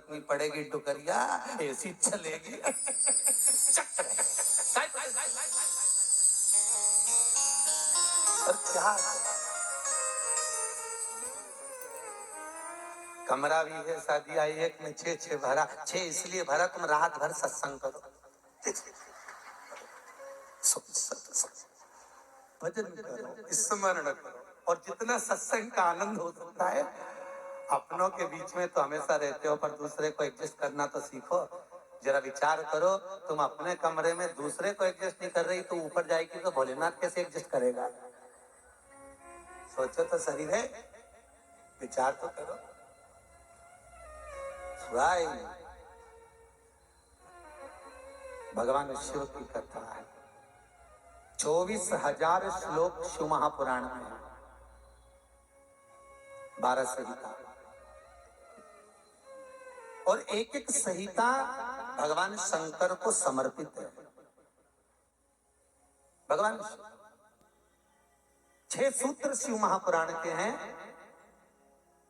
रखनी पड़ेगी डुकरिया, ऐसी चलेगी। और क्या कमरा भी है, शादी आई एक में 6 भरा, 6 इसलिए भरा तुम रात भर सत्संग करो, भजन करो, स्मरण करो, और जितना सत्संग का आनंद हो सकता है। अपनों के बीच में तो हमेशा रहते हो, पर दूसरे को एडजस्ट करना तो सीखो। जरा विचार करो, तुम अपने कमरे में दूसरे को एडजस्ट नहीं कर रही तो ऊपर जाएगी तो भोलेनाथ कैसे एडजस्ट करेगा? सोचो तो सही है, विचार तो करो। भगवान शिव की कथा है, 24,000 श्लोक शिव महापुराण में है, 12 संहिता, और एक एक संहिता भगवान शंकर को समर्पित है। भगवान 6 सूत्र शिव महापुराण के हैं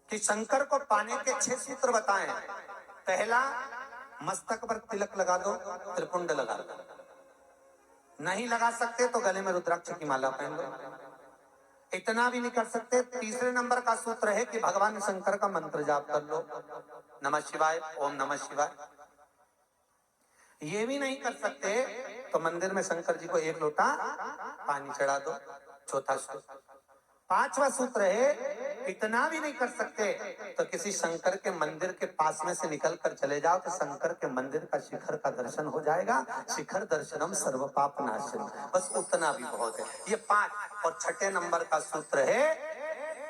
कि शंकर को पाने के 6 सूत्र बताएं। पहला, मस्तक पर तिलक लगा दो, त्रिपुंड लगा दो, नहीं लगा सकते तो गले में रुद्राक्ष की माला पहन लो। इतना भी नहीं कर सकते, तीसरे नंबर का सूत्र है कि भगवान शंकर का मंत्र जाप कर लो, नमः शिवाय, ओम नमः शिवाय। ये भी नहीं कर सकते तो मंदिर में शंकर जी को 1 लोटा पानी चढ़ा दो, चौथा सूत्र। 5वां सूत्र है, इतना भी नहीं कर सकते तो किसी शंकर के मंदिर के पास में से निकल कर चले जाओ तो शंकर के मंदिर का शिखर का दर्शन हो जाएगा। शिखर दर्शनम सर्व पाप नाशनम, बस उतना भी बहुत है। ये 5। और 6ठे नंबर का सूत्र है,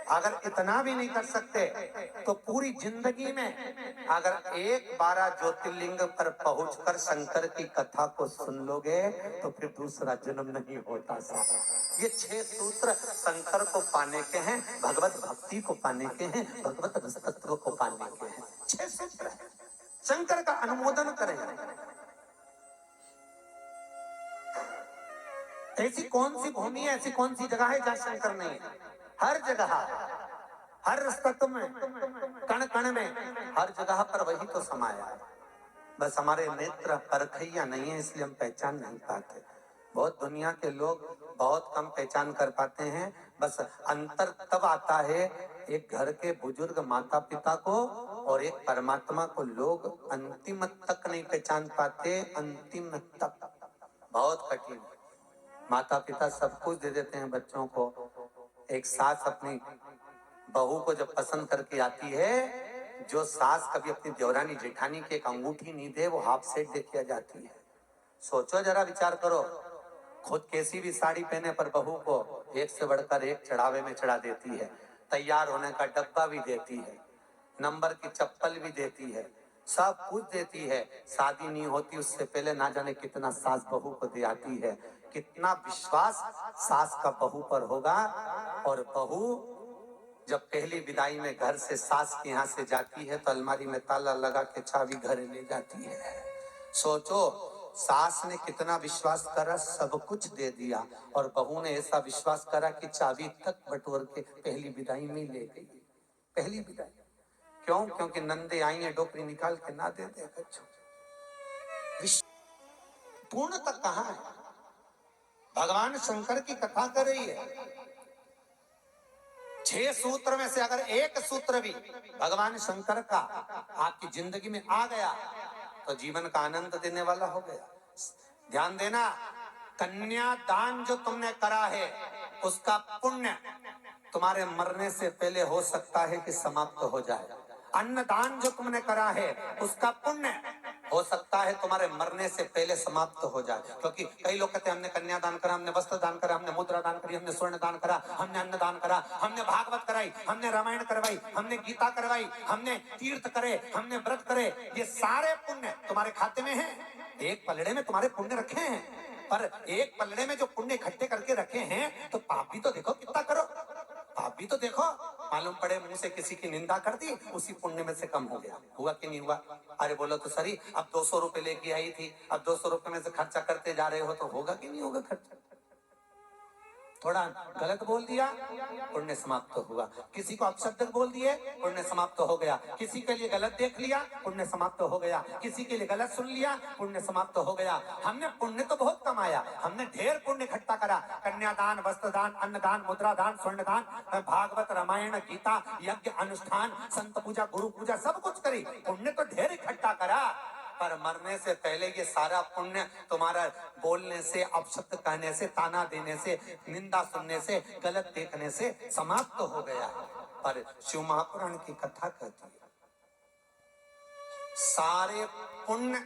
अगर इतना भी नहीं कर सकते तो पूरी जिंदगी में अगर 12 ज्योतिर्लिंग पर पहुंचकर शंकर की कथा को सुन लोगे तो फिर दूसरा जन्म नहीं होता। ये 6 सूत्र शंकर को पाने के हैं, भगवत भक्ति को पाने के हैं, भगवत रसतत्व को पाने के हैं। 6 सूत्र शंकर का अनुमोदन करें। ऐसी कौन सी भूमि है, ऐसी कौन सी जगह है जहां शंकर नहीं है? हर जगह, हर तत्व में, कण कण में, हर जगह पर वही तो समाया है। बस हमारे नेत्र परखैया नहीं है, इसलिए हम पहचान नहीं पाते। बहुत दुनिया के लोग बहुत कम पहचान कर पाते हैं। बस अंतर तब आता है एक घर के बुजुर्ग माता पिता को और एक परमात्मा को लोग अंतिम तक नहीं पहचान पाते। अंतिम तक बहुत कठिन। माता पिता सब कुछ दे देते हैं बच्चों को। एक सास अपनी बहू को जब पसंद करके आती है, जो सास कभी अपनी देवरानी जेठानी की एक अंगूठी नहीं दे, वो हाफ सेट दे के जाती है। सोचो जरा, विचार करो, खुद कैसी भी साड़ी पहने पर बहू को एक से बढ़कर एक चढ़ावे में चढ़ा देती है, तैयार होने का डब्बा भी देती है, नंबर की चप्पल भी देती है, सब कुछ देती है। शादी नहीं होती उससे पहले ना जाने कितना सास बहू को दे आती है। कितना विश्वास सास का बहू पर होगा। और बहू जब पहली विदाई में घर से सास के यहाँ से जाती है तो अलमारी में ताला लगा के चाबी घर ले जाती है। सोचो, सास ने कितना विश्वास करा, सब कुछ दे दिया, और बहू ने ऐसा विश्वास करा कि चाबी तक बटोर के पहली विदाई में ले गई। पहली विदाई क्यों? क्योंकि नंदे आई है, डोकरी निकाल के ना दे दे। पूर्ण तक कहाँ है? भगवान शंकर की कथा कर रही है। 6 सूत्र में से अगर एक सूत्र भी भगवान शंकर का आपकी जिंदगी में आ गया तो जीवन का आनंद देने वाला हो गया। ध्यान देना, कन्या दान जो तुमने करा है उसका पुण्य तुम्हारे मरने से पहले हो सकता है कि समाप्त हो जाए। अन्नदान जो तुमने करा है उसका पुण्य हो सकता है तुम्हारे मरने से पहले समाप्त हो जाए। क्योंकि कई लोग कहते हैं हमने कन्यादान करा, हमने वस्त्र दान करा, हमने मुद्रा दान करी, हमने स्वर्ण दान करा, हमने अन्न दान करा, हमने भागवत कराई, हमने रामायण करवाई, हमने गीता करवाई, हमने तीर्थ करे, हमने व्रत करे। ये सारे पुण्य तुम्हारे खाते में है। एक पलड़े में तुम्हारे पुण्य रखे हैं, पर एक पलड़े में जो पुण्य इकट्ठे करके रखे हैं तो पाप भी तो देखो कितना करो। पाप भी तो देखो, मालूम पड़े मुंह से किसी की निंदा कर दी, उसी पुण्य में से कम हो गया। हुआ कि नहीं हुआ? अरे बोलो तो सही, अब 200 रुपए लेके आई थी, अब 200 रुपए में से खर्चा करते जा रहे हो तो होगा कि नहीं होगा खर्चा? थोड़ा गलत बोल दिया, पुण्य समाप्त हुआ। किसी को अपशब्द बोल दिए, पुण्य समाप्त हो गया। किसी के लिए गलत देख लिया, पुण्य समाप्त हो गया। किसी के लिए गलत सुन लिया, पुण्य समाप्त हो गया। हमने पुण्य तो बहुत कमाया, हमने ढेर पुण्य इकट्ठा करा। कन्यादान, वस्त्रदान, अन्नदान, मुद्रादान, स्वर्णदान, भागवत, रामायण, गीता, यज्ञ, अनुष्ठान, संत पूजा, गुरु पूजा, सब कुछ करी, पुण्य तो ढेर इकट्ठा करा। पर मरने से पहले ये सारा पुण्य तुम्हारा बोलने से, अपशब्द कहने से, ताना देने से, निंदा सुनने से, गलत देखने से समाप्त हो गया। पर शिव महापुराण की कथा कहती है सारे पुण्य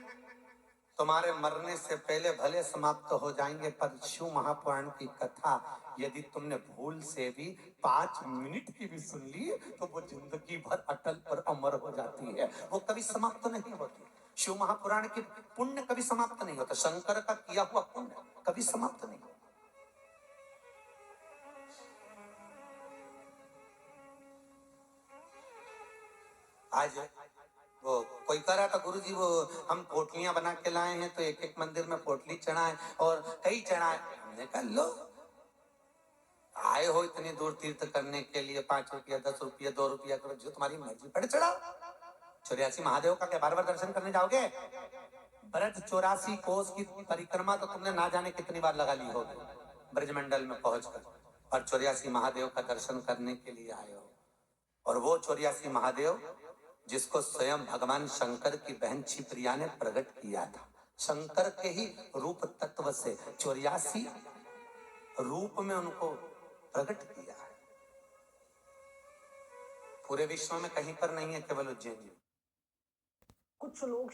तुम्हारे मरने से पहले भले समाप्त हो जाएंगे, पर शिव महापुराण की कथा यदि तुमने भूल से भी 5 मिनट की भी सुन ली तो वो जिंदगी भर अटल और अमर हो जाती है, वो कभी समाप्त नहीं होती। शिव महापुराण के पुण्य कभी समाप्त नहीं होता। शंकर का किया हुआ पुण्य कभी समाप्त नहीं होता। आज वो कोई कह रहा था गुरुजी वो हम पोटलियां बना के लाए हैं, तो एक एक मंदिर में पोटली चढ़ाए और कई चढ़ाए। हमने कहा लो, आए हो इतनी दूर तीर्थ करने के लिए, 5 रुपया, 10 रुपया, 2 रुपया करो, जो तुम्हारी मर्जी पड़े चढ़ाओ। 84 महादेव का क्या बार बार दर्शन करने जाओगे? ब्रज 84 कोस की परिक्रमा तो तुमने ना जाने कितनी बार लगा ली होगी ब्रजमंडल में पहुंचकर, और 84 महादेव का दर्शन करने के लिए आए हो। और वो 84 महादेव जिसको स्वयं भगवान शंकर की बहन क्षिप्रिया ने प्रकट किया था, शंकर के ही रूप तत्व से 84 रूप में उनको प्रकट किया है। पूरे विश्व में कहीं पर नहीं है, केवल उज्जैन में। कुछ लोग